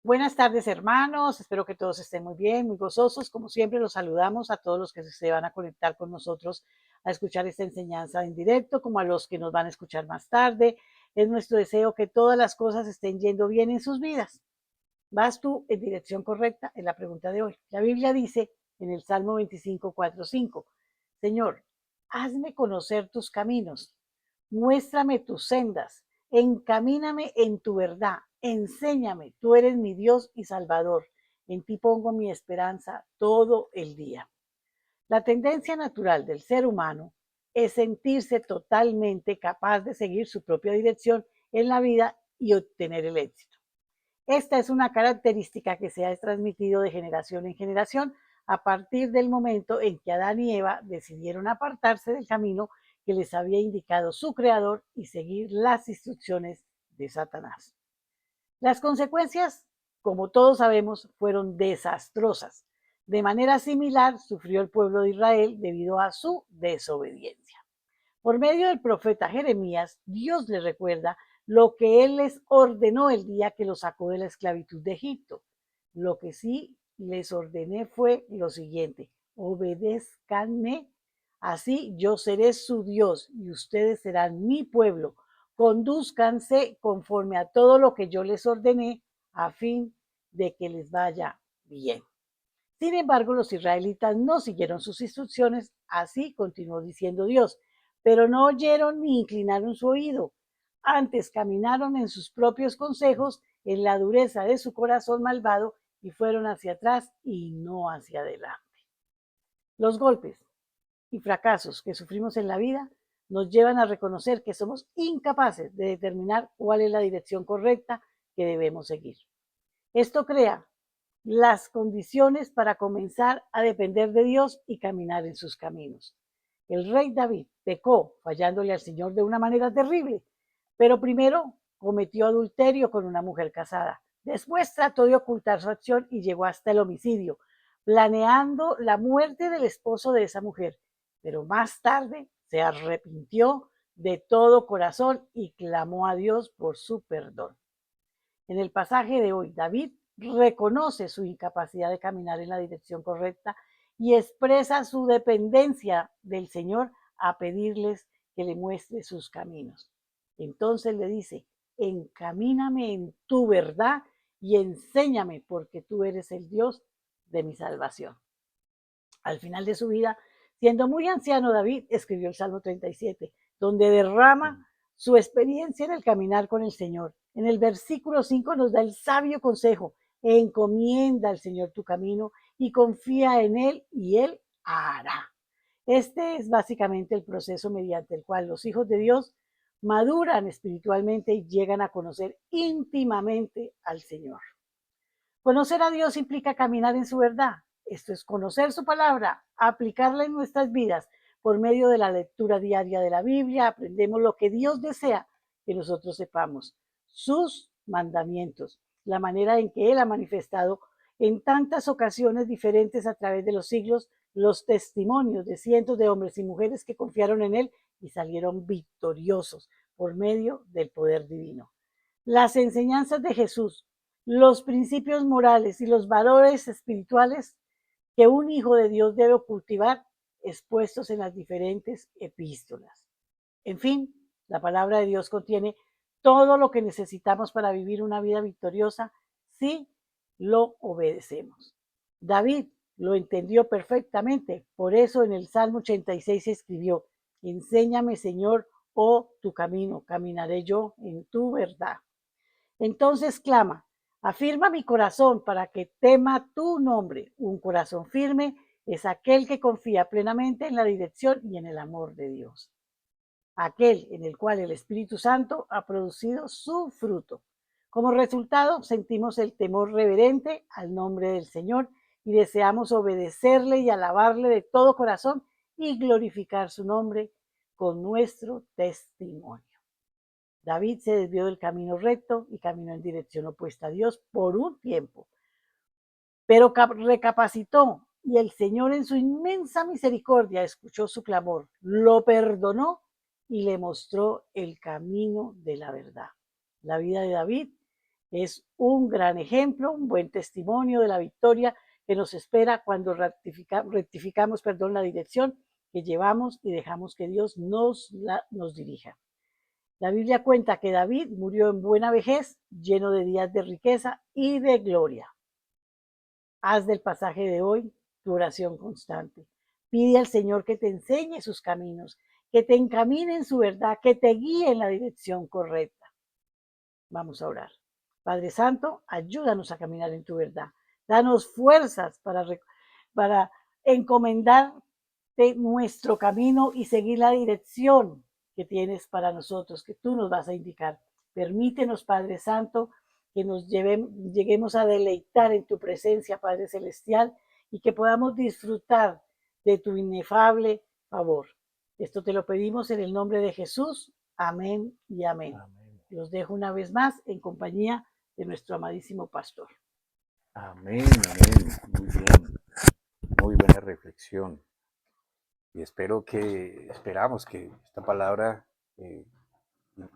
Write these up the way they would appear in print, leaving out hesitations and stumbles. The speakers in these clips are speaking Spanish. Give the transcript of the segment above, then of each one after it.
Buenas tardes, hermanos. Espero que todos estén muy bien, muy gozosos. Como siempre, los saludamos a todos los que se van a conectar con nosotros a escuchar esta enseñanza en directo, como a los que nos van a escuchar más tarde. Es nuestro deseo que todas las cosas estén yendo bien en sus vidas. ¿Vas tú en dirección correcta? Es la pregunta de hoy. La Biblia dice en el Salmo 25, 4, 5, Señor, hazme conocer tus caminos, muéstrame tus sendas, encamíname en tu verdad, enséñame, tú eres mi Dios y Salvador, en ti pongo mi esperanza todo el día. La tendencia natural del ser humano es sentirse totalmente capaz de seguir su propia dirección en la vida y obtener el éxito. Esta es una característica que se ha transmitido de generación en generación a partir del momento en que Adán y Eva decidieron apartarse del camino que les había indicado su creador y seguir las instrucciones de Satanás. Las consecuencias, como todos sabemos, fueron desastrosas. De manera similar sufrió el pueblo de Israel debido a su desobediencia. Por medio del profeta Jeremías, Dios les recuerda lo que Él les ordenó el día que los sacó de la esclavitud de Egipto. Lo que sí les ordené fue lo siguiente: obedézcanme, así yo seré su Dios y ustedes serán mi pueblo. Condúzcanse conforme a todo lo que yo les ordené a fin de que les vaya bien. Sin embargo, los israelitas no siguieron sus instrucciones, así continuó diciendo Dios, pero no oyeron ni inclinaron su oído. Antes caminaron en sus propios consejos, en la dureza de su corazón malvado, y fueron hacia atrás y no hacia adelante. Los golpes y fracasos que sufrimos en la vida nos llevan a reconocer que somos incapaces de determinar cuál es la dirección correcta que debemos seguir. Esto crea las condiciones para comenzar a depender de Dios y caminar en sus caminos. El rey David pecó fallándole al Señor de una manera terrible, pero primero cometió adulterio con una mujer casada. Después trató de ocultar su acción y llegó hasta el homicidio, planeando la muerte del esposo de esa mujer. Pero más tarde se arrepintió de todo corazón y clamó a Dios por su perdón. En el pasaje de hoy, David reconoce su incapacidad de caminar en la dirección correcta y expresa su dependencia del Señor a pedirles que le muestre sus caminos. Entonces le dice: encamíname en tu verdad y enséñame, porque tú eres el Dios de mi salvación. Al final de su vida, siendo muy anciano, David escribió el Salmo 37, donde derrama su experiencia en el caminar con el Señor. En el versículo 5 nos da el sabio consejo: encomienda al Señor tu camino y confía en Él y Él hará. Este es básicamente el proceso mediante el cual los hijos de Dios maduran espiritualmente y llegan a conocer íntimamente al Señor. Conocer a Dios implica caminar en su verdad. Esto es conocer su palabra, aplicarla en nuestras vidas. Por medio de la lectura diaria de la Biblia, aprendemos lo que Dios desea que nosotros sepamos, sus mandamientos, la manera en que Él ha manifestado en tantas ocasiones diferentes a través de los siglos los testimonios de cientos de hombres y mujeres que confiaron en Él y salieron victoriosos por medio del poder divino. Las enseñanzas de Jesús, los principios morales y los valores espirituales que un hijo de Dios debe cultivar, expuestos en las diferentes epístolas. En fin, la palabra de Dios contiene todo lo que necesitamos para vivir una vida victoriosa si lo obedecemos. David lo entendió perfectamente, por eso en el Salmo 86 escribió: enséñame, Señor, tu camino, caminaré yo en tu verdad. Entonces clama: afirma mi corazón para que tema tu nombre. Un corazón firme es aquel que confía plenamente en la dirección y en el amor de Dios, aquel en el cual el Espíritu Santo ha producido su fruto. Como resultado, sentimos el temor reverente al nombre del Señor y deseamos obedecerle y alabarle de todo corazón y glorificar su nombre con nuestro testimonio. David se desvió del camino recto y caminó en dirección opuesta a Dios por un tiempo, pero recapacitó y el Señor en su inmensa misericordia escuchó su clamor, lo perdonó y le mostró el camino de la verdad. La vida de David Es un gran ejemplo, un buen testimonio de la victoria que nos espera cuando rectificamos la dirección que llevamos y dejamos que Dios nos dirija. La Biblia cuenta que David murió en buena vejez, lleno de días de riqueza y de gloria. Haz del pasaje de hoy tu oración constante. Pide al Señor que te enseñe sus caminos, que te encamine en su verdad, que te guíe en la dirección correcta. Vamos a orar. Padre Santo, ayúdanos a caminar en tu verdad. Danos fuerzas para encomendarte nuestro camino y seguir la dirección que tienes para nosotros, que tú nos vas a indicar. Permítenos, Padre Santo, que nos lleguemos a deleitar en tu presencia, Padre Celestial, y que podamos disfrutar de tu inefable favor. Esto te lo pedimos en el nombre de Jesús. Amén y amén. Amén. Los dejo una vez más en compañía de nuestro amadísimo pastor. Amén, amén. Muy bien. Muy buena reflexión. Y esperamos que esta palabra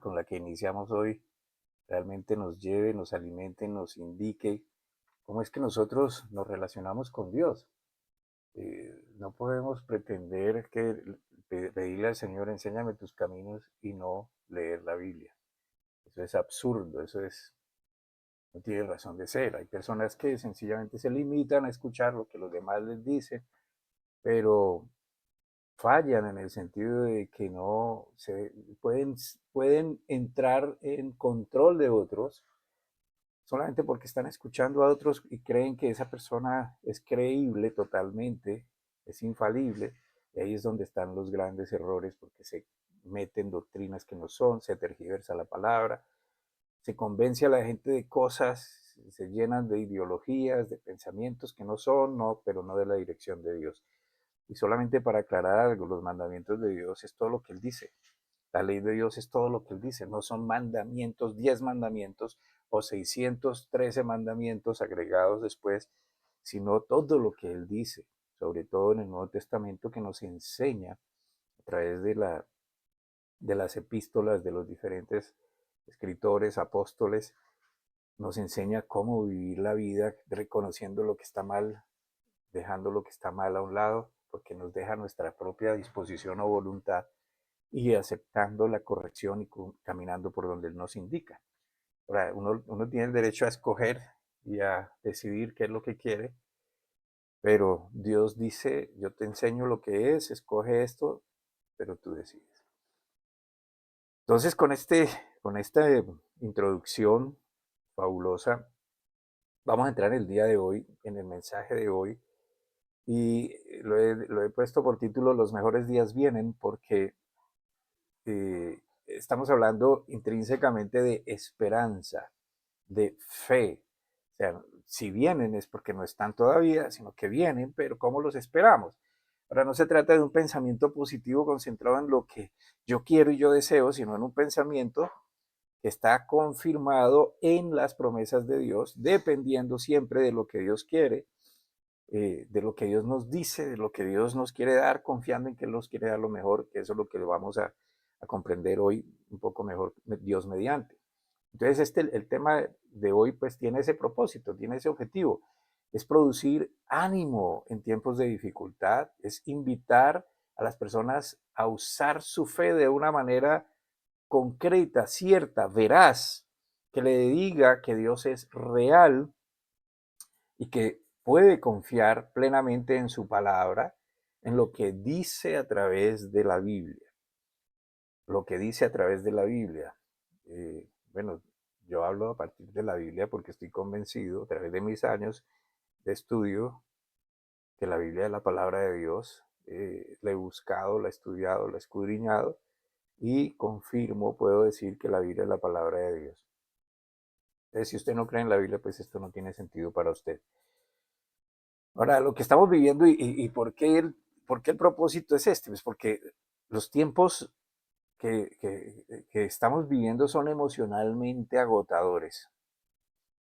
con la que iniciamos hoy realmente nos lleve, nos alimente, nos indique cómo es que nosotros nos relacionamos con Dios. No podemos pretender pedirle al Señor, enséñame tus caminos y no leer la Biblia. Eso es absurdo, no tiene razón de ser. Hay personas que sencillamente se limitan a escuchar lo que los demás les dicen, pero fallan en el sentido de que no se pueden entrar en control de otros solamente porque están escuchando a otros y creen que esa persona es creíble totalmente, es infalible, y ahí es donde están los grandes errores porque se meten doctrinas que no son, se tergiversa la palabra, se convence a la gente de cosas, se llenan de ideologías, de pensamientos que no son, no, pero no de la dirección de Dios. Y solamente para aclarar algo, los mandamientos de Dios es todo lo que Él dice. La ley de Dios es todo lo que Él dice, no son mandamientos, 10 mandamientos o 613 mandamientos agregados después, sino todo lo que Él dice, sobre todo en el Nuevo Testamento que nos enseña a través de las epístolas de los diferentes escritores, apóstoles, nos enseña cómo vivir la vida reconociendo lo que está mal, dejando lo que está mal a un lado, porque nos deja nuestra propia disposición o voluntad y aceptando la corrección y caminando por donde Él nos indica. Ahora, uno tiene el derecho a escoger y a decidir qué es lo que quiere, pero Dios dice, yo te enseño lo que es, escoge esto, pero tú decides. Entonces, con esta introducción fabulosa, vamos a entrar el día de hoy, en el mensaje de hoy, y lo he puesto por título Los mejores días vienen, porque estamos hablando intrínsecamente de esperanza, de fe. O sea, si vienen es porque no están todavía, sino que vienen, pero ¿cómo los esperamos? Ahora no se trata de un pensamiento positivo concentrado en lo que yo quiero y yo deseo, sino en un pensamiento que está confirmado en las promesas de Dios, dependiendo siempre de lo que Dios quiere, de lo que Dios nos dice, de lo que Dios nos quiere dar, confiando en que Él nos quiere dar lo mejor, que eso es lo que vamos a comprender hoy un poco mejor, Dios mediante. Entonces, el tema de hoy pues tiene ese propósito, tiene ese objetivo, es producir ánimo en tiempos de dificultad, es invitar a las personas a usar su fe de una manera concreta, cierta, veraz, que le diga que Dios es real y que puede confiar plenamente en su palabra, en lo que dice a través de la Biblia. Lo que dice a través de la Biblia. Bueno, yo hablo a partir de la Biblia porque estoy convencido, a través de mis años de estudio, que la Biblia es la palabra de Dios. La he buscado, la he estudiado, la he escudriñado y confirmo, puedo decir que la Biblia es la palabra de Dios. Entonces, si usted no cree en la Biblia, pues esto no tiene sentido para usted. Ahora, lo que estamos viviendo y por qué el propósito es este, pues porque los tiempos que estamos viviendo son emocionalmente agotadores,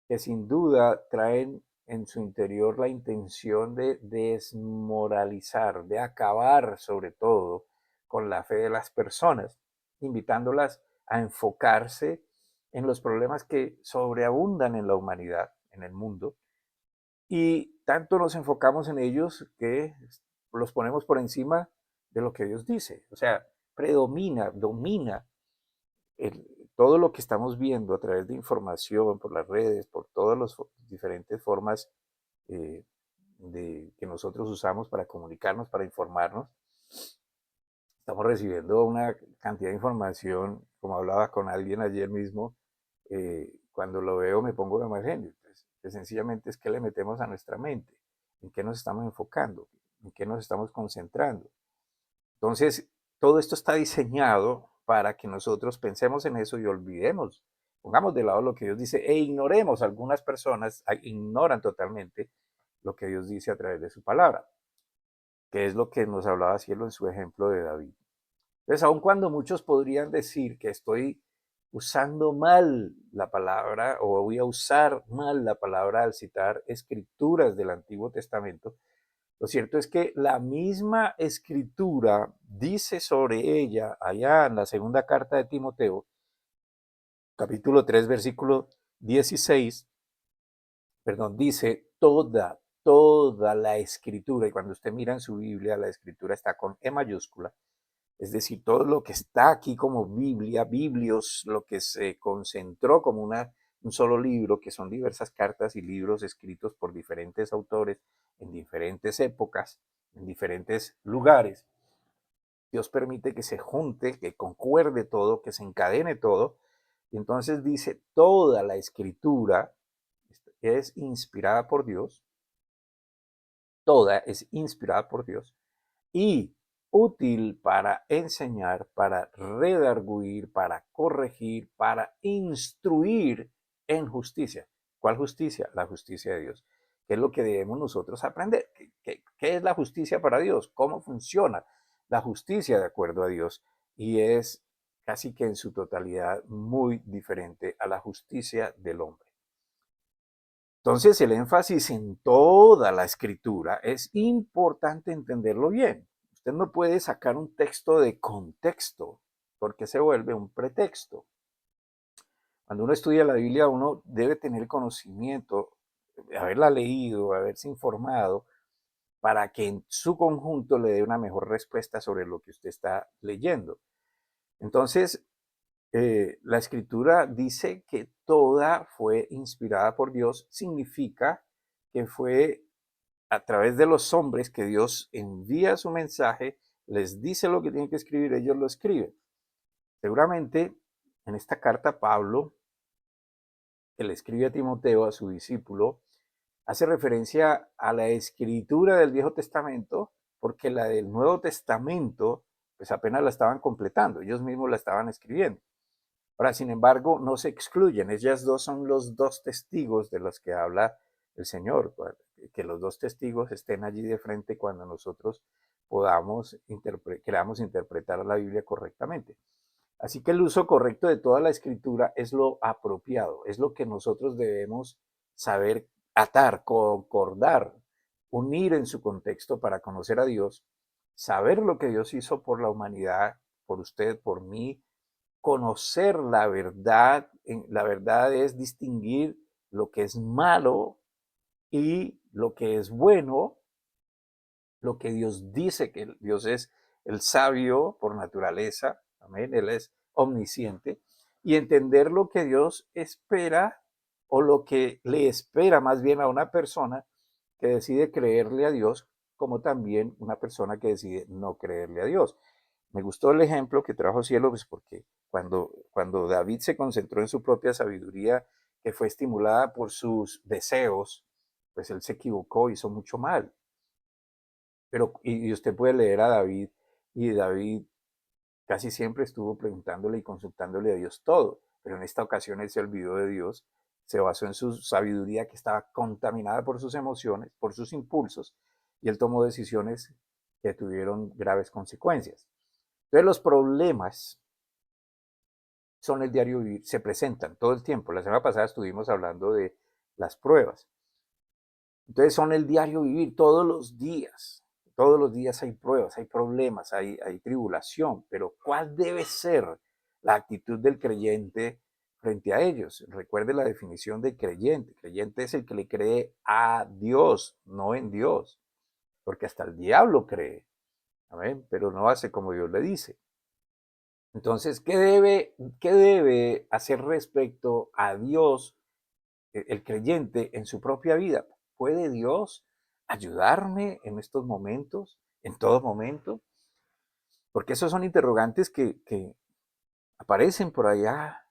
que sin duda traen en su interior la intención de desmoralizar, de acabar sobre todo con la fe de las personas, invitándolas a enfocarse en los problemas que sobreabundan en la humanidad, en el mundo, y tanto nos enfocamos en ellos que los ponemos por encima de lo que Dios dice. O sea, predomina, domina todo lo que estamos viendo a través de información, por las redes, por todas las diferentes formas eh, que nosotros usamos para comunicarnos, para informarnos. Estamos recibiendo una cantidad de información, como hablaba con alguien ayer mismo, cuando lo veo me pongo de mal genio. Pues, que sencillamente es que le metemos a nuestra mente, en qué nos estamos enfocando, en qué nos estamos concentrando. Entonces, todo esto está diseñado para que nosotros pensemos en eso y olvidemos, pongamos de lado lo que Dios dice e ignoremos. Algunas personas ignoran totalmente lo que Dios dice a través de su palabra, que es lo que nos hablaba Cielo en su ejemplo de David. Entonces, aun cuando muchos podrían decir que estoy usando mal la palabra o voy a usar mal la palabra al citar escrituras del Antiguo Testamento, lo cierto es que la misma escritura dice sobre ella allá en la segunda carta de Timoteo, capítulo 3, versículo 16, perdón, dice toda la escritura, y cuando usted mira en su Biblia, la escritura está con E mayúscula, es decir, todo lo que está aquí como Biblia, Biblios, lo que se concentró como un solo libro, que son diversas cartas y libros escritos por diferentes autores en diferentes épocas, en diferentes lugares. Dios permite que se junte, que concuerde todo, que se encadene todo. Y entonces dice, toda la escritura es inspirada por Dios, toda es inspirada por Dios y útil para enseñar, para redarguir, para corregir, para instruir en justicia. ¿Cuál justicia? La justicia de Dios. ¿Qué es lo que debemos nosotros aprender? ¿Qué es la justicia para Dios? ¿Cómo funciona la justicia de acuerdo a Dios? Y es casi que en su totalidad muy diferente a la justicia del hombre. Entonces, el énfasis en toda la escritura es importante entenderlo bien. Usted no puede sacar un texto de contexto porque se vuelve un pretexto. Cuando uno estudia la Biblia, uno debe tener conocimiento, haberla leído, haberse informado, para que en su conjunto le dé una mejor respuesta sobre lo que usted está leyendo. Entonces, la escritura dice que toda fue inspirada por Dios, significa que fue a través de los hombres que Dios envía su mensaje, les dice lo que tienen que escribir, ellos lo escriben. Seguramente en esta carta Pablo, que le escribe a Timoteo, a su discípulo, hace referencia a la escritura del Viejo Testamento, porque la del Nuevo Testamento, pues apenas la estaban completando, ellos mismos la estaban escribiendo. Ahora, sin embargo, no se excluyen. Ellas dos son los dos testigos de los que habla el Señor. Que los dos testigos estén allí de frente cuando nosotros queramos interpretar la Biblia correctamente. Así que el uso correcto de toda la escritura es lo apropiado, es lo que nosotros debemos saber atar, concordar, unir en su contexto para conocer a Dios, saber lo que Dios hizo por la humanidad, por usted, por mí, conocer la verdad. La verdad es distinguir lo que es malo y lo que es bueno, lo que Dios dice, que Dios es el sabio por naturaleza, amén, Él es omnisciente, y entender lo que Dios espera o lo que le espera más bien a una persona que decide creerle a Dios, como también una persona que decide no creerle a Dios. Me gustó el ejemplo que trajo Cielo, pues porque cuando David se concentró en su propia sabiduría, que fue estimulada por sus deseos, pues él se equivocó, hizo mucho mal. Pero, y usted puede leer a David, y David casi siempre estuvo preguntándole y consultándole a Dios todo, pero en esta ocasión él se olvidó de Dios, se basó en su sabiduría que estaba contaminada por sus emociones, por sus impulsos, y él tomó decisiones que tuvieron graves consecuencias. Entonces los problemas son el diario vivir, se presentan todo el tiempo. La semana pasada estuvimos hablando de las pruebas. Entonces son el diario vivir todos los días. Todos los días hay pruebas, hay problemas, hay tribulación, pero ¿cuál debe ser la actitud del creyente frente a ellos. Recuerde la definición de creyente. Creyente es el que le cree a Dios, no en Dios. Porque hasta el diablo cree, ¿amén? Pero no hace como Dios le dice. Entonces, qué debe hacer respecto a Dios el creyente en su propia vida? ¿Puede Dios ayudarme en estos momentos, en todo momento? Porque esos son interrogantes que aparecen por allá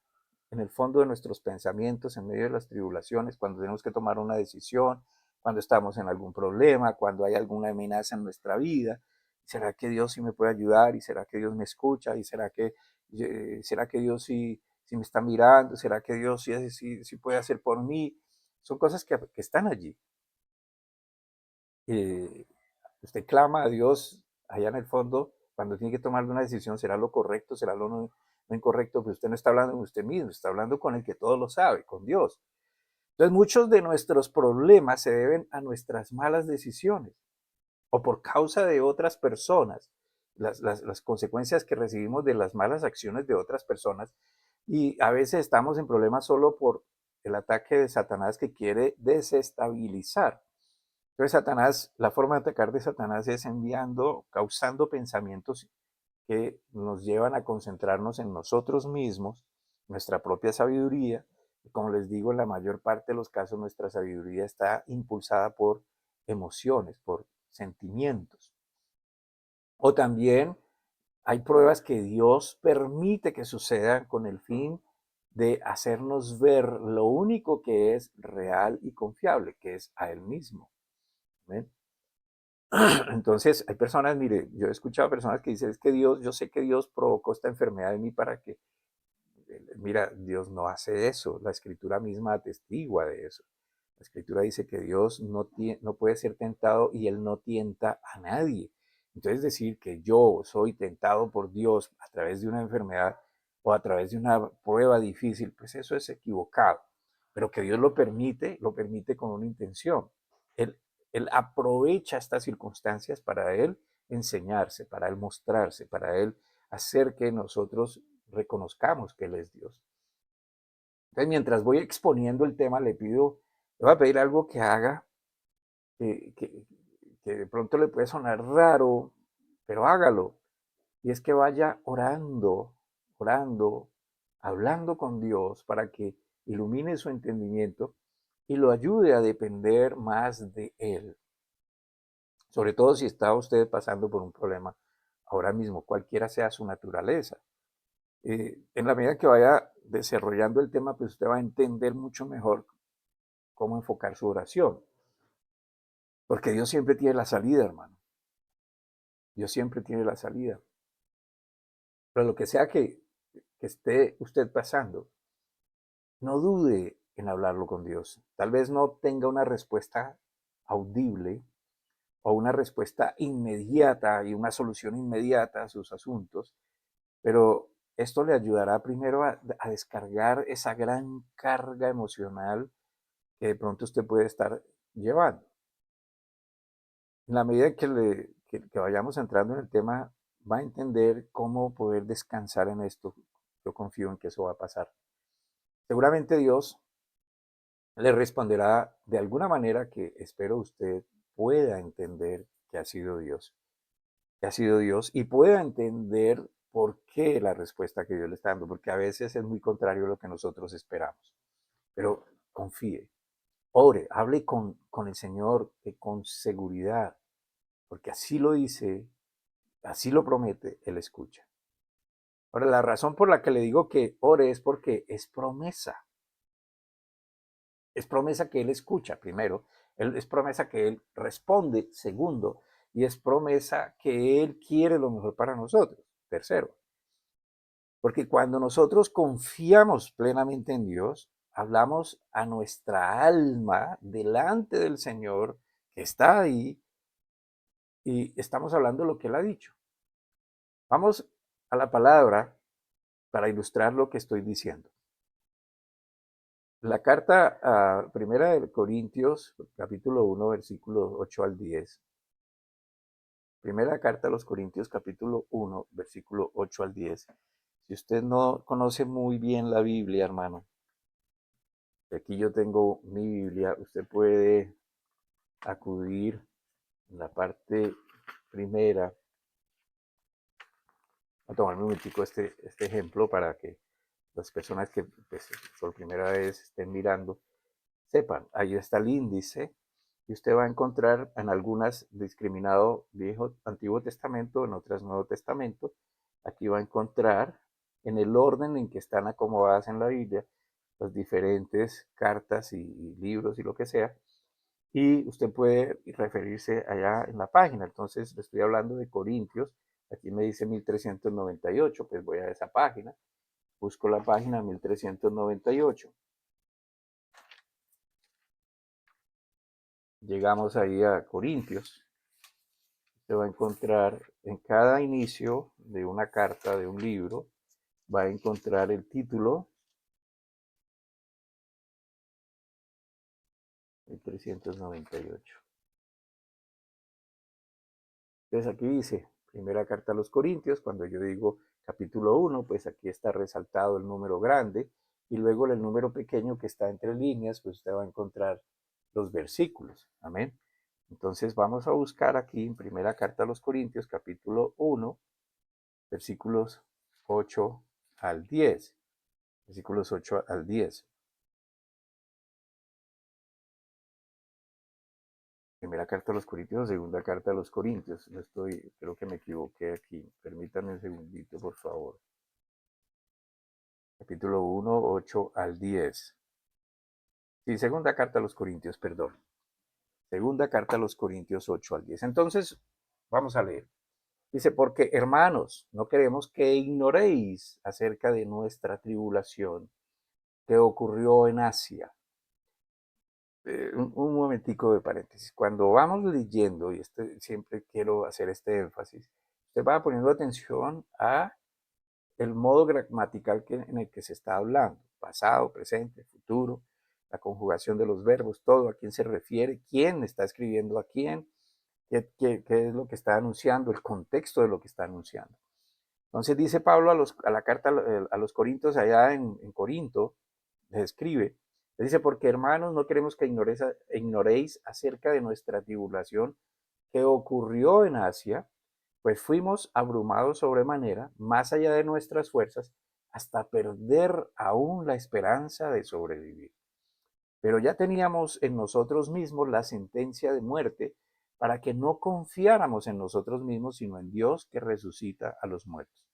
en el fondo de nuestros pensamientos, en medio de las tribulaciones, cuando tenemos que tomar una decisión, cuando estamos en algún problema, cuando hay alguna amenaza en nuestra vida. ¿Será que Dios sí me puede ayudar? ¿Y será que Dios me escucha? ¿Y será que Dios sí me está mirando? ¿Será que Dios sí puede hacer por mí? Son cosas que están allí. Eh, Usted clama a Dios allá en el fondo cuando tiene que tomar una decisión, será lo correcto, será lo no incorrecto, pero usted no está hablando con usted mismo, está hablando con el que todo lo sabe, con Dios. Entonces muchos de nuestros problemas se deben a nuestras malas decisiones o por causa de otras personas, las consecuencias que recibimos de las malas acciones de otras personas, y a veces estamos en problemas solo por el ataque de Satanás que quiere desestabilizar. Entonces Satanás, la forma de atacar de Satanás es causando pensamientos que nos llevan a concentrarnos en nosotros mismos, nuestra propia sabiduría. Y como les digo, en la mayor parte de los casos nuestra sabiduría está impulsada por emociones, por sentimientos. O también hay pruebas que Dios permite que sucedan con el fin de hacernos ver lo único que es real y confiable, que es a Él mismo. ¿Ven? Entonces, hay personas, mire, yo he escuchado personas que dicen, es que Dios, yo sé que Dios provocó esta enfermedad en mí para que, mira, Dios no hace eso, la escritura misma atestigua de eso. La escritura dice que Dios no puede ser tentado y Él no tienta a nadie. Entonces, decir que yo soy tentado por Dios a través de una enfermedad o a través de una prueba difícil, pues eso es equivocado. Pero que Dios lo permite con una intención. Él, él aprovecha estas circunstancias para Él enseñarse, para Él mostrarse, para Él hacer que nosotros reconozcamos que Él es Dios. Entonces, mientras voy exponiendo el tema, le voy a pedir algo que haga, que, que, que de pronto le puede sonar raro, pero hágalo. Y es que vaya orando, hablando con Dios para que ilumine su entendimiento y lo ayude a depender más de Él. Sobre todo si está usted pasando por un problema ahora mismo, cualquiera sea su naturaleza. En la medida que vaya desarrollando el tema, pues usted va a entender mucho mejor cómo enfocar su oración. Porque Dios siempre tiene la salida, hermano. Dios siempre tiene la salida. Pero lo que sea que esté usted pasando, no dude en hablarlo con Dios. Tal vez no tenga una respuesta audible o una respuesta inmediata y una solución inmediata a sus asuntos, pero esto le ayudará primero a descargar esa gran carga emocional que de pronto usted puede estar llevando. En la medida que vayamos entrando en el tema, va a entender cómo poder descansar en esto. Yo confío en que eso va a pasar. Seguramente Dios le responderá de alguna manera que espero usted pueda entender que ha sido Dios, que ha sido Dios y pueda entender por qué la respuesta que Dios le está dando, porque a veces es muy contrario a lo que nosotros esperamos. Pero confíe, ore, hable con el Señor con seguridad, porque así lo dice, así lo promete, Él escucha. Ahora, la razón por la que le digo que ore es porque es promesa. Es promesa que Él escucha, primero. Es promesa que Él responde, segundo. Y es promesa que Él quiere lo mejor para nosotros, tercero. Porque cuando nosotros confiamos plenamente en Dios, hablamos a nuestra alma delante del Señor que está ahí y estamos hablando lo que Él ha dicho. Vamos a la palabra para ilustrar lo que estoy diciendo. La carta primera de Corintios, capítulo 1, versículos 8 al 10. Primera carta a los Corintios, capítulo 1, versículo 8 al 10. Si usted no conoce muy bien la Biblia, hermano, aquí yo tengo mi Biblia, usted puede acudir en la parte primera. Voy a tomar un momentico este ejemplo para que las personas que pues, por primera vez estén mirando sepan. Ahí está el índice y usted va a encontrar en algunas discriminado Viejo, Antiguo Testamento, en otras Nuevo Testamento. Aquí va a encontrar en el orden en que están acomodadas en la Biblia las diferentes cartas y libros y lo que sea. Y usted puede referirse allá en la página. Entonces, le estoy hablando de Corintios. Aquí me dice 1398, pues voy a esa página, busco la página 1398. Llegamos ahí a Corintios. Se va a encontrar en cada inicio de una carta, de un libro, va a encontrar el título 1398. Entonces aquí dice, primera carta a los Corintios, cuando yo digo capítulo 1, pues aquí está resaltado el número grande y luego el número pequeño que está entre líneas, pues usted va a encontrar los versículos. Amén. Entonces vamos a buscar aquí en primera carta a los Corintios, capítulo 1, versículos 8 al 10. Versículos 8 al 10. Primera carta a los Corintios, segunda carta a los Corintios. No estoy, creo que me equivoqué aquí. Permítanme un segundito, por favor. Capítulo 1, 8 al 10. Sí, segunda carta a los Corintios, perdón. Segunda carta a los Corintios 8 al 10. Entonces, vamos a leer. Dice, porque hermanos, no queremos que ignoréis acerca de nuestra tribulación que ocurrió en Asia. Un momentico de paréntesis. Cuando vamos leyendo, y siempre quiero hacer este énfasis, usted va poniendo atención a el modo gramatical en el que se está hablando, pasado, presente, futuro, la conjugación de los verbos, todo, a quién se refiere, quién está escribiendo a quién, qué es lo que está anunciando, el contexto de lo que está anunciando. Entonces dice Pablo a la carta a los Corintios, allá en Corinto, les escribe, les dice, porque hermanos, no queremos que ignoréis acerca de nuestra tribulación que ocurrió en Asia, pues fuimos abrumados sobremanera, más allá de nuestras fuerzas, hasta perder aún la esperanza de sobrevivir. Pero ya teníamos en nosotros mismos la sentencia de muerte para que no confiáramos en nosotros mismos, sino en Dios que resucita a los muertos,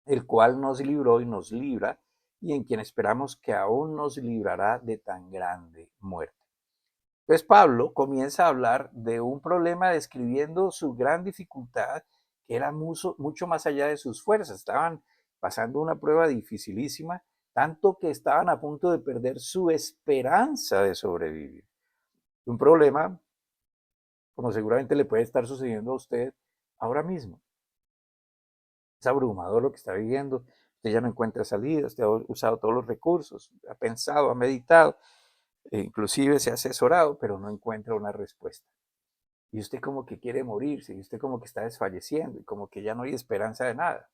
el cual nos libró y nos libra, y en quien esperamos que aún nos librará de tan grande muerte. Entonces Pablo comienza a hablar de un problema describiendo su gran dificultad, que era mucho más allá de sus fuerzas. Estaban pasando una prueba dificilísima, tanto que estaban a punto de perder su esperanza de sobrevivir. Un problema, como seguramente le puede estar sucediendo a usted ahora mismo. Es abrumador lo que está viviendo. Usted ya no encuentra salida, usted ha usado todos los recursos, ha pensado, ha meditado, inclusive se ha asesorado, pero no encuentra una respuesta. Y usted como que quiere morirse, y usted como que está desfalleciendo, y como que ya no hay esperanza de nada.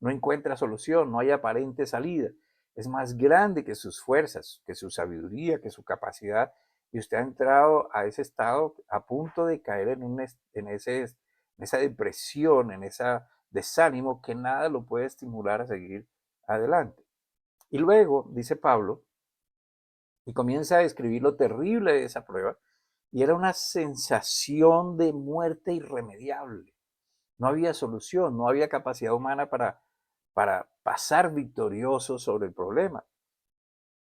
No encuentra solución, no hay aparente salida. Es más grande que sus fuerzas, que su sabiduría, que su capacidad. Y usted ha entrado a ese estado a punto de caer en esa depresión, en ese desánimo que nada lo puede estimular a seguir adelante. Y luego, dice Pablo, y comienza a describir lo terrible de esa prueba, y era una sensación de muerte irremediable. No había solución, no había capacidad humana para pasar victorioso sobre el problema.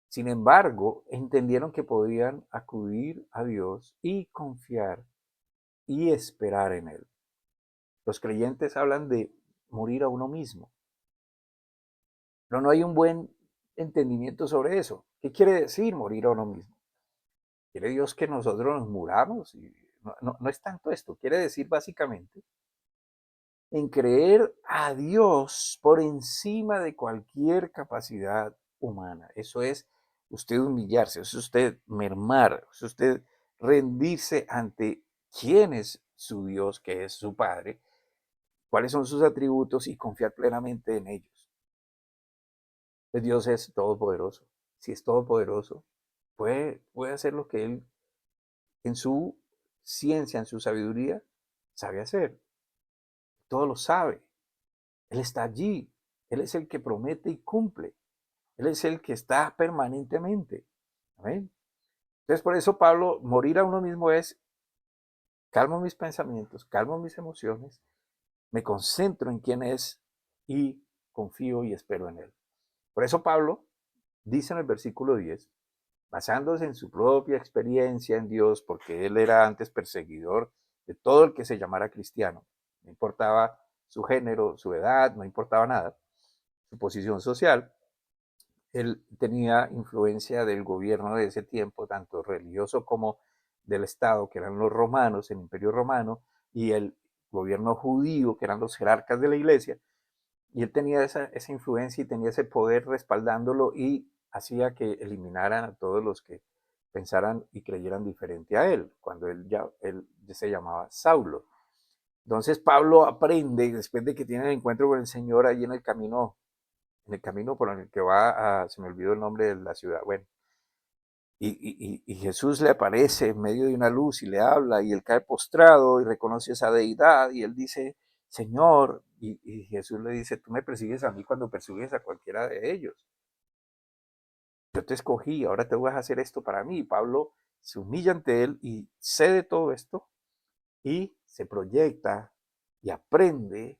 Sin embargo, entendieron que podían acudir a Dios y confiar y esperar en Él. Los creyentes hablan de morir a uno mismo, pero no hay un buen entendimiento sobre eso. ¿Qué quiere decir morir a uno mismo? ¿Quiere Dios que nosotros nos muramos? No es tanto esto. Quiere decir básicamente en creer a Dios por encima de cualquier capacidad humana. Eso es usted humillarse, eso es usted mermar, eso es usted rendirse ante quién es su Dios, que es su Padre, cuáles son sus atributos y confiar plenamente en ellos. Pues Dios es todopoderoso. Si es todopoderoso, puede hacer lo que Él en su ciencia, en su sabiduría, sabe hacer. Todo lo sabe. Él está allí. Él es el que promete y cumple. Él es el que está permanentemente. ¿Amén? Entonces, por eso, Pablo, morir a uno mismo es calmo mis pensamientos, calmo mis emociones, me concentro en quién es y confío y espero en Él. Por eso, Pablo dice en el versículo 10, basándose en su propia experiencia en Dios, porque él era antes perseguidor de todo el que se llamara cristiano, no importaba su género, su edad, no importaba nada, su posición social, él tenía influencia del gobierno de ese tiempo, tanto religioso como del Estado, que eran los romanos, el Imperio Romano, y el gobierno judío, que eran los jerarcas de la iglesia, y él tenía esa influencia y tenía ese poder respaldándolo y hacía que eliminaran a todos los que pensaran y creyeran diferente a él, cuando él se llamaba Saulo. Entonces Pablo aprende, después de que tiene el encuentro con el Señor allí en el camino por el que va a, se me olvidó el nombre de la ciudad, bueno, y Jesús le aparece en medio de una luz y le habla y él cae postrado y reconoce esa deidad y él dice, Señor, y Jesús le dice, tú me persigues a mí cuando persigues a cualquiera de ellos. Yo te escogí, ahora te vas a hacer esto para mí. Y Pablo se humilla ante él y cede todo esto y se proyecta y aprende,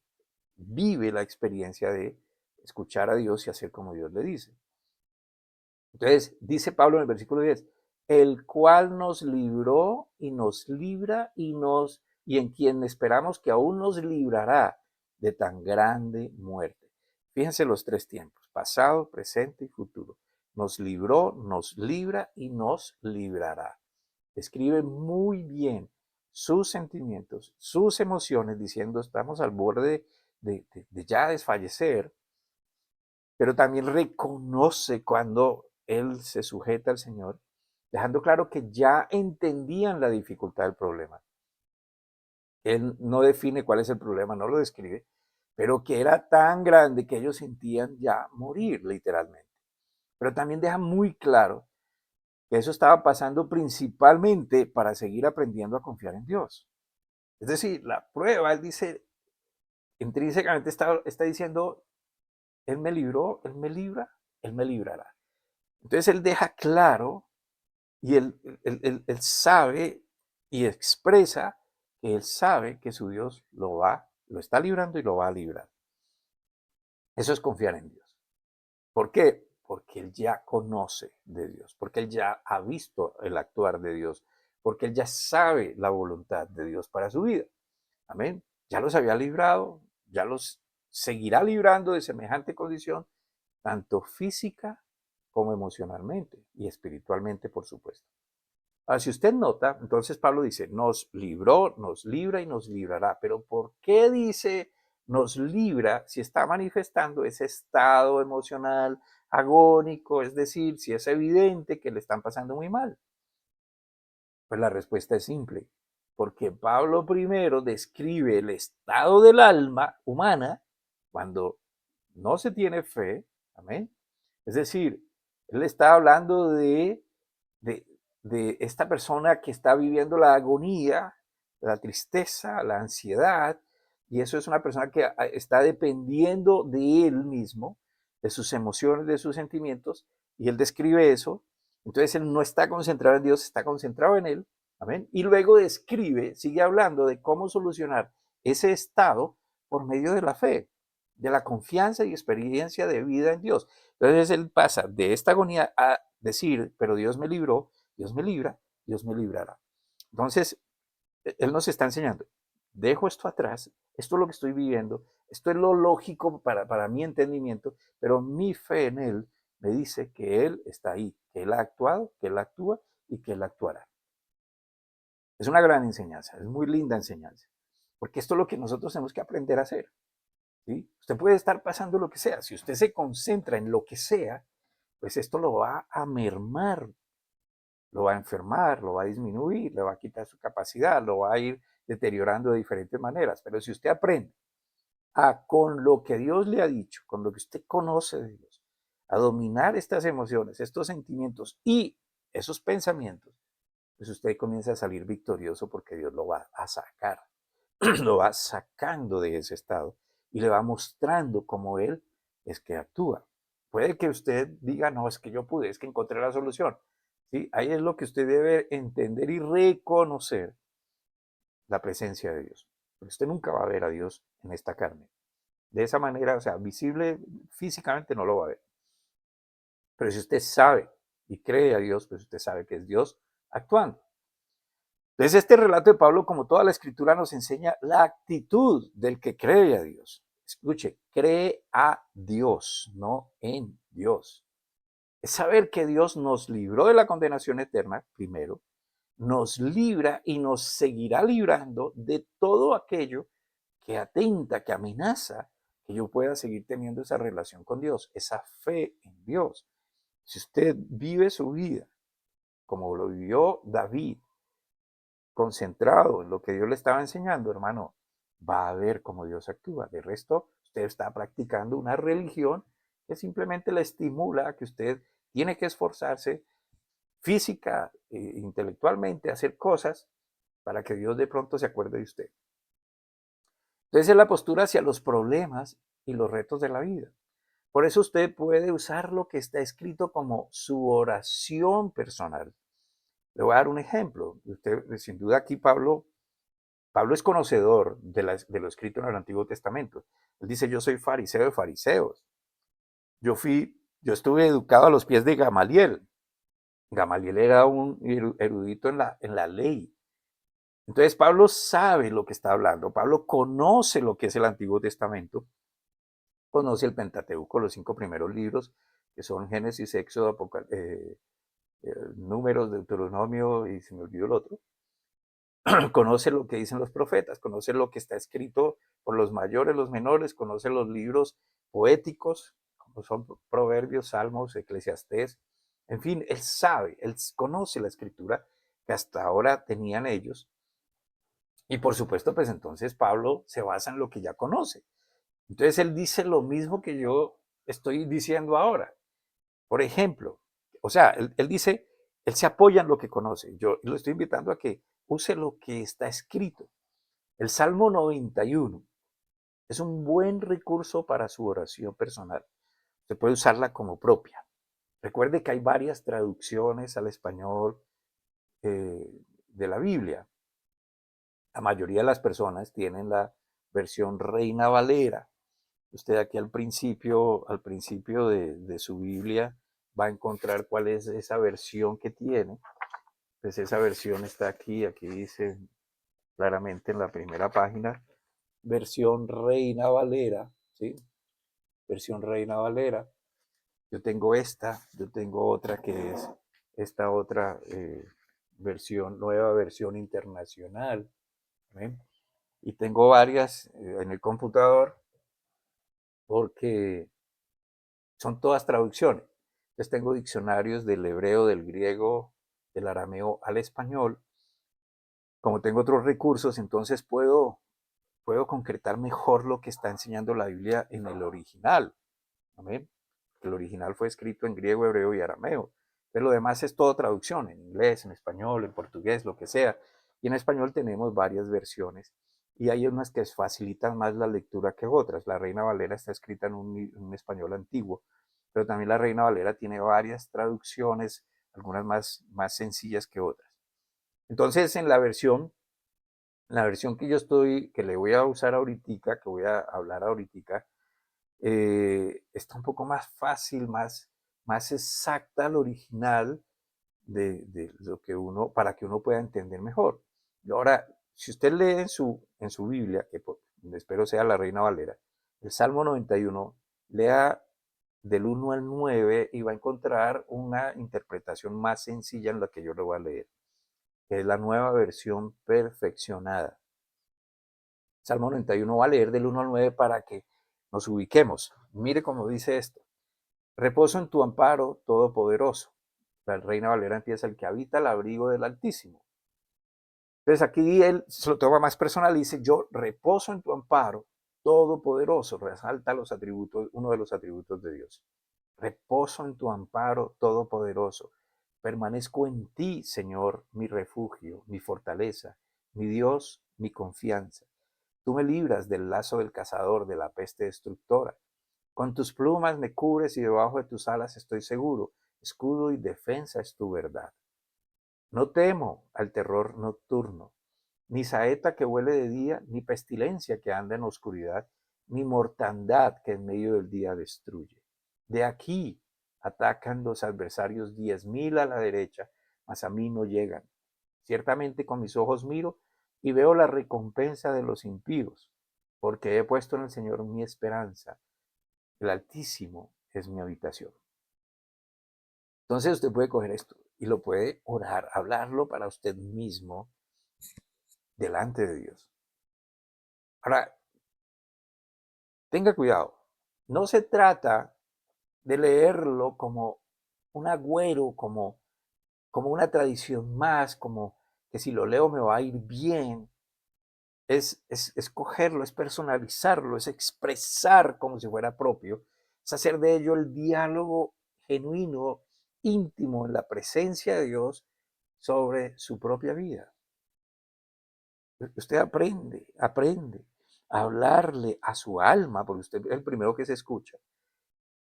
vive la experiencia de escuchar a Dios y hacer como Dios le dice. Entonces, dice Pablo en el versículo 10, el cual nos libró y nos libra y en quien esperamos que aún nos librará de tan grande muerte. Fíjense los tres tiempos, pasado, presente y futuro. Nos libró, nos libra y nos librará. Describe muy bien sus sentimientos, sus emociones, diciendo estamos al borde de ya desfallecer, pero también reconoce cuando él se sujeta al Señor, dejando claro que ya entendían la dificultad del problema. Él no define cuál es el problema, no lo describe, pero que era tan grande que ellos sentían ya morir, literalmente. Pero también deja muy claro que eso estaba pasando principalmente para seguir aprendiendo a confiar en Dios. Es decir, la prueba, él dice, intrínsecamente está diciendo, Él me libró, Él me libra, Él me librará. Entonces él deja claro y él sabe y expresa que él sabe que su Dios lo está librando y lo va a librar. Eso es confiar en Dios. ¿Por qué? Porque él ya conoce de Dios, porque él ya ha visto el actuar de Dios, porque él ya sabe la voluntad de Dios para su vida. Amén. Ya los había librado, ya los seguirá librando de semejante condición, tanto física como emocionalmente y espiritualmente, por supuesto. Si usted nota, entonces Pablo dice, nos libró, nos libra y nos librará. Pero ¿por qué dice nos libra si está manifestando ese estado emocional agónico? Es decir, si es evidente que le están pasando muy mal. Pues la respuesta es simple, porque Pablo primero describe el estado del alma humana cuando no se tiene fe, amén. Es decir, él está hablando de, de esta persona que está viviendo la agonía, la tristeza, la ansiedad, y eso es una persona que está dependiendo de él mismo, de sus emociones, de sus sentimientos, y él describe eso. Entonces él no está concentrado en Dios, está concentrado en él, amén. Y luego describe, sigue hablando de cómo solucionar ese estado por medio de la fe, de la confianza y experiencia de vida en Dios. Entonces él pasa de esta agonía a decir, pero Dios me libró, Dios me libra, Dios me librará. Entonces, él nos está enseñando, dejo esto atrás, esto es lo que estoy viviendo, esto es lo lógico para mi entendimiento, pero mi fe en Él me dice que Él está ahí, que Él ha actuado, que Él actúa y que Él actuará. Es una gran enseñanza, es muy linda enseñanza, porque esto es lo que nosotros tenemos que aprender a hacer. ¿Sí? Usted puede estar pasando lo que sea, si usted se concentra en lo que sea, pues esto lo va a mermar, lo va a enfermar, lo va a disminuir, le va a quitar su capacidad, lo va a ir deteriorando de diferentes maneras. Pero si usted aprende con lo que Dios le ha dicho, con lo que usted conoce de Dios, a dominar estas emociones, estos sentimientos y esos pensamientos, pues usted comienza a salir victorioso porque Dios lo va a sacar, lo va sacando de ese estado y le va mostrando cómo Él es que actúa. Puede que usted diga, no, es que yo pude, es que encontré la solución. ¿Sí? Ahí es lo que usted debe entender y reconocer la presencia de Dios. Porque usted nunca va a ver a Dios en esta carne. De esa manera, o sea, visible físicamente no lo va a ver. Pero si usted sabe y cree a Dios, pues usted sabe que es Dios actuando. Entonces, este relato de Pablo, como toda la escritura, nos enseña la actitud del que cree a Dios. Escuche, cree a Dios, no en Dios. Es saber que Dios nos libró de la condenación eterna, primero, nos libra y nos seguirá librando de todo aquello que atenta, que amenaza que yo pueda seguir teniendo esa relación con Dios, esa fe en Dios. Si usted vive su vida como lo vivió David, concentrado en lo que Dios le estaba enseñando, hermano, va a ver cómo Dios actúa. De resto, usted está practicando una religión que simplemente le estimula a que usted tiene que esforzarse física e intelectualmente a hacer cosas para que Dios de pronto se acuerde de usted. Entonces es la postura hacia los problemas y los retos de la vida. Por eso usted puede usar lo que está escrito como su oración personal. Le voy a dar un ejemplo. Usted, sin duda aquí Pablo es conocedor de lo escrito en el Antiguo Testamento. Él dice, yo soy fariseo de fariseos. Yo estuve educado a los pies de Gamaliel. Gamaliel era un erudito en la ley. Entonces Pablo sabe lo que está hablando. Pablo conoce lo que es el Antiguo Testamento. Conoce el Pentateuco, los 5 primeros libros, que son Génesis, Éxodo, Números, Deuteronomio y se me olvidó el otro. Conoce lo que dicen los profetas, conoce lo que está escrito por los mayores, los menores, conoce los libros poéticos, como son Proverbios, Salmos, Eclesiastés. En fin, él sabe, él conoce la escritura que hasta ahora tenían ellos. Y por supuesto, pues entonces Pablo se basa en lo que ya conoce. Entonces él dice lo mismo que yo estoy diciendo ahora. Por ejemplo, o sea, él dice, él se apoya en lo que conoce. Yo lo estoy invitando a que use lo que está escrito. El Salmo 91 es un buen recurso para su oración personal. Usted puede usarla como propia. Recuerde que hay varias traducciones al español de la Biblia. La mayoría de las personas tienen la versión Reina Valera. Usted aquí al principio de su Biblia va a encontrar cuál es esa versión que tiene. Pues esa versión está aquí dice claramente en la primera página, versión Reina Valera, ¿sí? Versión Reina Valera. Yo tengo otra que es esta otra nueva versión internacional. ¿Ven? Y tengo varias en el computador porque son todas traducciones. Entonces tengo diccionarios del hebreo, del griego, del arameo al español. Como tengo otros recursos, entonces puedo concretar mejor lo que está enseñando la Biblia en el original. ¿Amén? El original fue escrito en griego, hebreo y arameo. Pero lo demás es todo traducción, en inglés, en español, en portugués, lo que sea. Y en español tenemos varias versiones. Y hay unas que facilitan más la lectura que otras. La Reina Valera está escrita en un español antiguo, pero también la Reina Valera tiene varias traducciones, algunas más sencillas que otras. Entonces, la versión que le voy a usar ahorita, que voy a hablar ahorita, está un poco más fácil, más exacta al original de lo que para que uno pueda entender mejor. Y ahora, si usted lee en su Biblia, que espero sea la Reina Valera, el Salmo 91, lea del 1 al 9 y va a encontrar una interpretación más sencilla en la que yo le voy a leer, que es la nueva versión perfeccionada. Salmo 91 va a leer del 1 al 9 para que nos ubiquemos. Mire cómo dice esto. Reposo en tu amparo, todopoderoso. La Reina Valera empieza el que habita el abrigo del Altísimo. Entonces aquí él se lo toma más personal y dice, yo reposo en tu amparo, todopoderoso. Resalta los atributos, uno de los atributos de Dios. Reposo en tu amparo todopoderoso. Permanezco en ti, Señor, mi refugio, mi fortaleza, mi Dios, mi confianza. Tú me libras del lazo del cazador, de la peste destructora. Con tus plumas me cubres y debajo de tus alas estoy seguro. Escudo y defensa es tu verdad. No temo al terror nocturno, ni saeta que huele de día, ni pestilencia que anda en oscuridad, ni mortandad que en medio del día destruye. De aquí atacan los adversarios 10,000 a la derecha, mas a mí no llegan. Ciertamente con mis ojos miro y veo la recompensa de los impíos, porque he puesto en el Señor mi esperanza. El Altísimo es mi habitación. Entonces usted puede coger esto y lo puede orar, hablarlo para usted mismo delante de Dios. Ahora, tenga cuidado. No se trata de leerlo como un agüero, como una tradición más, como que si lo leo me va a ir bien. Es cogerlo, es personalizarlo, es expresar como si fuera propio, es hacer de ello el diálogo genuino, íntimo, en la presencia de Dios sobre su propia vida. Usted aprende a hablarle a su alma, porque usted es el primero que se escucha,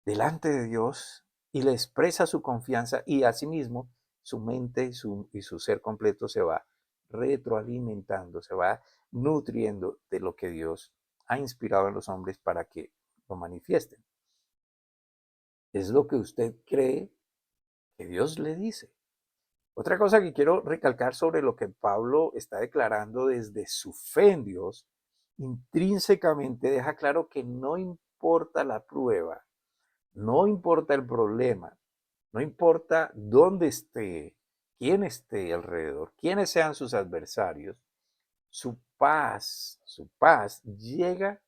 delante de Dios y le expresa su confianza y asimismo su mente y su ser completo se va retroalimentando, se va nutriendo de lo que Dios ha inspirado en los hombres para que lo manifiesten. Es lo que usted cree que Dios le dice. Otra cosa que quiero recalcar sobre lo que Pablo está declarando desde su fe en Dios, intrínsecamente deja claro que no importa la prueba, no importa el problema, no importa dónde esté, quién esté alrededor, quiénes sean sus adversarios, su paz llega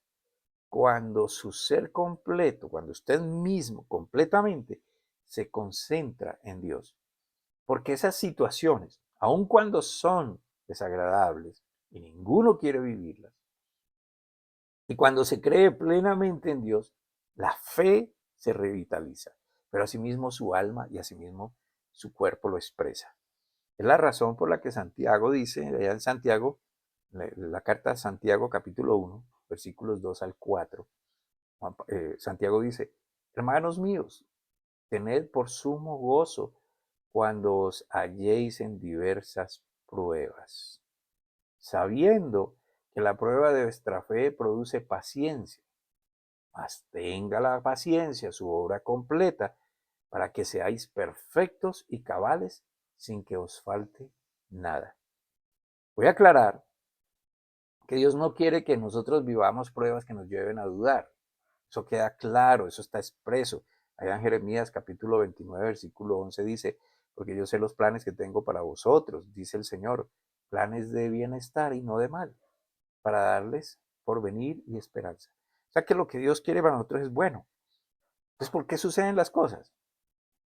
cuando su ser completo, cuando usted mismo completamente se concentra en Dios. Porque esas situaciones, aun cuando son desagradables y ninguno quiere vivirlas, y cuando se cree plenamente en Dios, la fe se revitaliza, pero asimismo su alma y asimismo su cuerpo lo expresa. Es la razón por la que Santiago dice, allá en Santiago, la carta de Santiago capítulo 1, versículos 2 al 4, Santiago dice, hermanos míos, tened por sumo gozo cuando os halléis en diversas pruebas, sabiendo que la prueba de vuestra fe produce paciencia, mas tenga la paciencia su obra completa, para que seáis perfectos y cabales sin que os falte nada. Voy a aclarar que Dios no quiere que nosotros vivamos pruebas que nos lleven a dudar. Eso queda claro, eso está expreso. Allá en Jeremías capítulo 29, versículo 11 dice, porque yo sé los planes que tengo para vosotros, dice el Señor, planes de bienestar y no de mal, para darles porvenir y esperanza. O sea que lo que Dios quiere para nosotros es bueno. Entonces, ¿por qué suceden las cosas?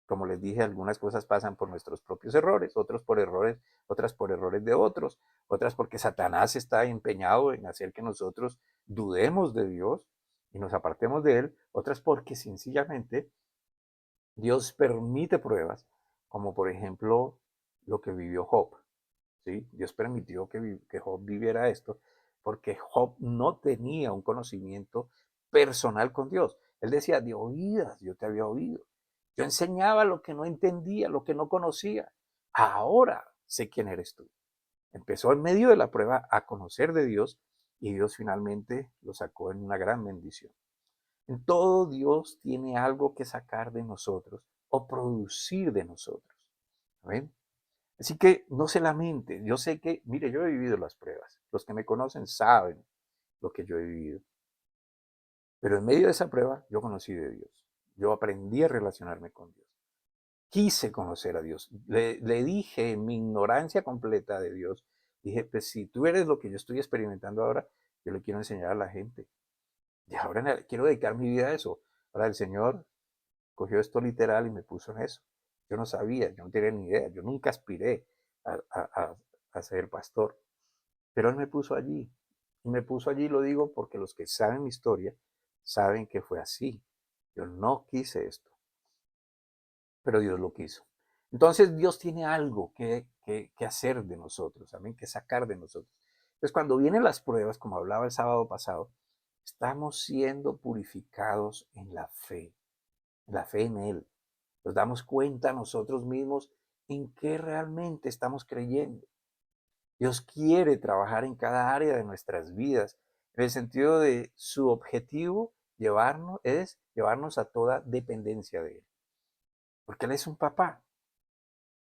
Como les dije, algunas cosas pasan por nuestros propios errores, otras por errores de otros, otras porque Satanás está empeñado en hacer que nosotros dudemos de Dios y nos apartemos de él, otras porque sencillamente Dios permite pruebas, como por ejemplo lo que vivió Job. ¿Sí? Dios permitió que Job viviera esto porque Job no tenía un conocimiento personal con Dios. Él decía, de oídas yo te había oído. Yo enseñaba lo que no entendía, lo que no conocía. Ahora sé quién eres tú. Empezó en medio de la prueba a conocer de Dios y Dios finalmente lo sacó en una gran bendición. En todo Dios tiene algo que sacar de nosotros o producir de nosotros. ¿Ven? Así que no se lamente. Yo sé que, mire, yo he vivido las pruebas. Los que me conocen saben lo que yo he vivido. Pero en medio de esa prueba yo conocí de Dios. Yo aprendí a relacionarme con Dios. Quise conocer a Dios. Le dije en mi ignorancia completa de Dios, dije, pues si tú eres lo que yo estoy experimentando ahora, yo le quiero enseñar a la gente. Y ahora quiero dedicar mi vida a eso. Ahora el Señor cogió esto literal y me puso en eso. Yo no sabía, yo no tenía ni idea, yo nunca aspiré a ser pastor, pero Él me puso allí. Y me puso allí, lo digo porque los que saben mi historia saben que fue así. Yo no quise esto. pero Dios lo quiso. Entonces Dios tiene algo que hacer de nosotros, amén, que sacar de nosotros. Entonces cuando vienen las pruebas, como hablaba el sábado pasado, estamos siendo purificados en la fe en Él. Nos damos cuenta nosotros mismos en qué realmente estamos creyendo. Dios quiere trabajar en cada área de nuestras vidas, en el sentido de su objetivo es llevarnos a toda dependencia de Él. Porque Él es un papá,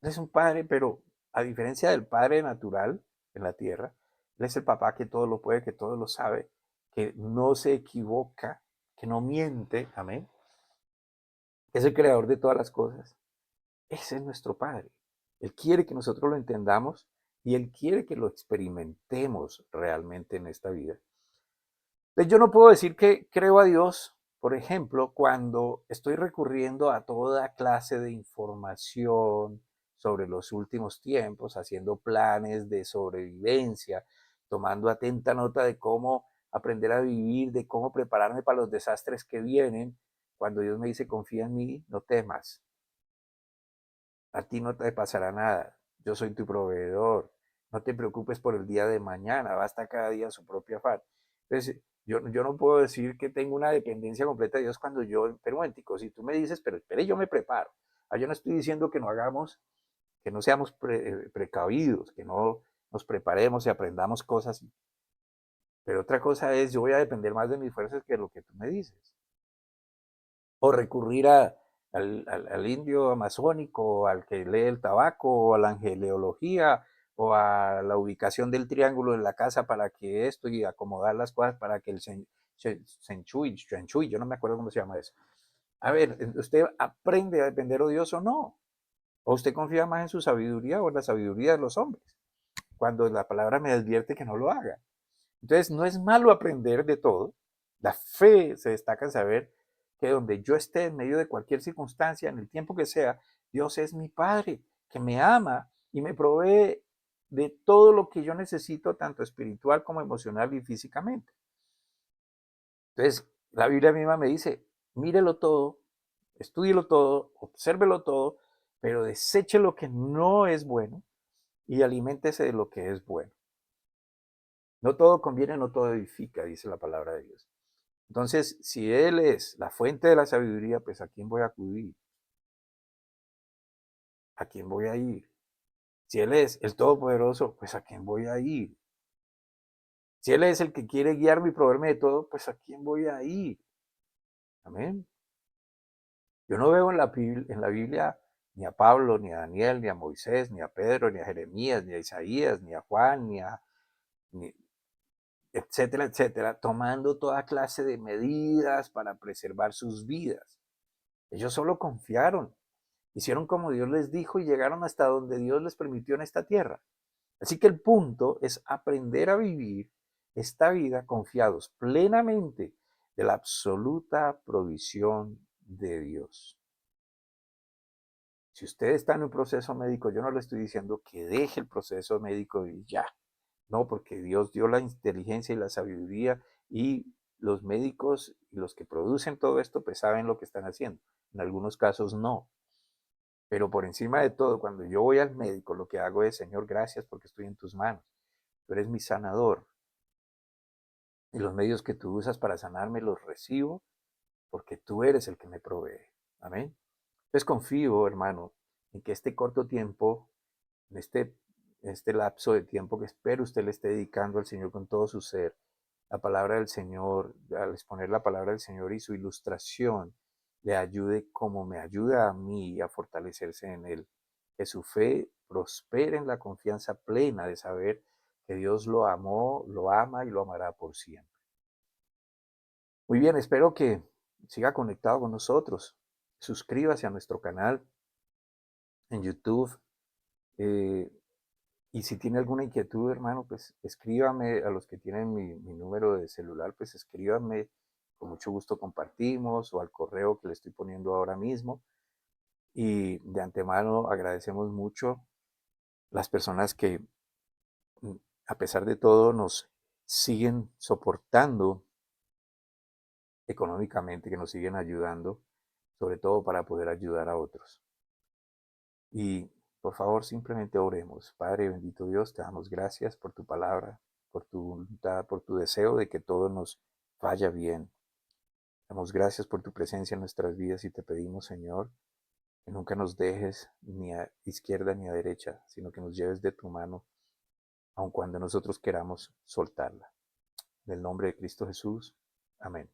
Él es un padre, pero a diferencia del padre natural en la tierra, Él es el papá que todo lo puede, que todo lo sabe, que no se equivoca, que no miente, amén. Es el creador de todas las cosas. Ese es nuestro Padre. Él quiere que nosotros lo entendamos y Él quiere que lo experimentemos realmente en esta vida. Entonces yo no puedo decir que creo a Dios, por ejemplo, cuando estoy recurriendo a toda clase de información sobre los últimos tiempos, haciendo planes de sobrevivencia, tomando atenta nota de cómo aprender a vivir, de cómo prepararme para los desastres que vienen. Cuando Dios me dice, confía en mí, no temas, a ti no te pasará nada, yo soy tu proveedor, no te preocupes por el día de mañana, basta cada día su propio afán. Entonces, yo no puedo decir que tengo una dependencia completa de Dios cuando yo, pero un momentico, si tú me dices, pero espere, yo me preparo. Yo no estoy diciendo que no hagamos, que no seamos precavidos, que no nos preparemos y aprendamos cosas, pero otra cosa es, yo voy a depender más de mis fuerzas que lo que tú me dices. O recurrir al indio amazónico, al que lee el tabaco, o a la angeleología, o a la ubicación del triángulo en la casa para que esto y acomodar las cosas para que el Shen Shui, yo no me acuerdo cómo se llama eso. A ver, ¿usted aprende a depender de Dios o no? ¿O usted confía más en su sabiduría o en la sabiduría de los hombres? Cuando la palabra me advierte que no lo haga. Entonces, no es malo aprender de todo. La fe se destaca en saber que donde yo esté en medio de cualquier circunstancia, en el tiempo que sea, Dios es mi Padre, que me ama y me provee de todo lo que yo necesito, tanto espiritual como emocional y físicamente. Entonces, la Biblia misma me dice, mírelo todo, estúdielo todo, obsérvelo todo, pero deseche lo que no es bueno y aliméntese de lo que es bueno. No todo conviene, no todo edifica, dice la palabra de Dios. Entonces, si Él es la fuente de la sabiduría, pues ¿a quién voy a acudir? ¿A quién voy a ir? Si Él es el Todopoderoso, pues ¿a quién voy a ir? Si Él es el que quiere guiarme y proveerme de todo, pues ¿a quién voy a ir? Amén. Yo no veo en la Biblia ni a Pablo, ni a Daniel, ni a Moisés, ni a Pedro, ni a Jeremías, ni a Isaías, ni a Juan, ni etcétera, etcétera, tomando toda clase de medidas para preservar sus vidas. Ellos solo confiaron, hicieron como Dios les dijo y llegaron hasta donde Dios les permitió en esta tierra. Así que el punto es aprender a vivir esta vida confiados plenamente de la absoluta provisión de Dios. Si usted está en un proceso médico, yo no le estoy diciendo que deje el proceso médico y ya. No, porque Dios dio la inteligencia y la sabiduría y los médicos y los que producen todo esto pues saben lo que están haciendo. En algunos casos no. Pero por encima de todo, cuando yo voy al médico, lo que hago es, Señor, gracias porque estoy en tus manos. Tú eres mi sanador. Y los medios que tú usas para sanarme los recibo porque tú eres el que me provee. Amén. Entonces confío, hermano, en que este corto tiempo, en este lapso de tiempo que espero usted le esté dedicando al Señor con todo su ser, la palabra del Señor, al exponer la palabra del Señor y su ilustración, le ayude como me ayuda a mí a fortalecerse en Él. Que su fe prospere en la confianza plena de saber que Dios lo amó, lo ama y lo amará por siempre. Muy bien, espero que siga conectado con nosotros. Suscríbase a nuestro canal en YouTube. eh, y si tiene alguna inquietud, hermano, pues escríbame a los que tienen mi número de celular, pues escríbame. Con mucho gusto compartimos o al correo que le estoy poniendo ahora mismo. Y de antemano agradecemos mucho las personas que, mm, a pesar de todo, nos siguen soportando económicamente, que nos siguen ayudando, sobre todo para poder ayudar a otros. Y por favor, simplemente oremos. Padre bendito Dios, te damos gracias por tu palabra, por tu voluntad, por tu deseo de que todo nos vaya bien. Damos gracias por tu presencia en nuestras vidas y te pedimos, Señor, que nunca nos dejes ni a izquierda ni a derecha, sino que nos lleves de tu mano, aun cuando nosotros queramos soltarla. En el nombre de Cristo Jesús. Amén.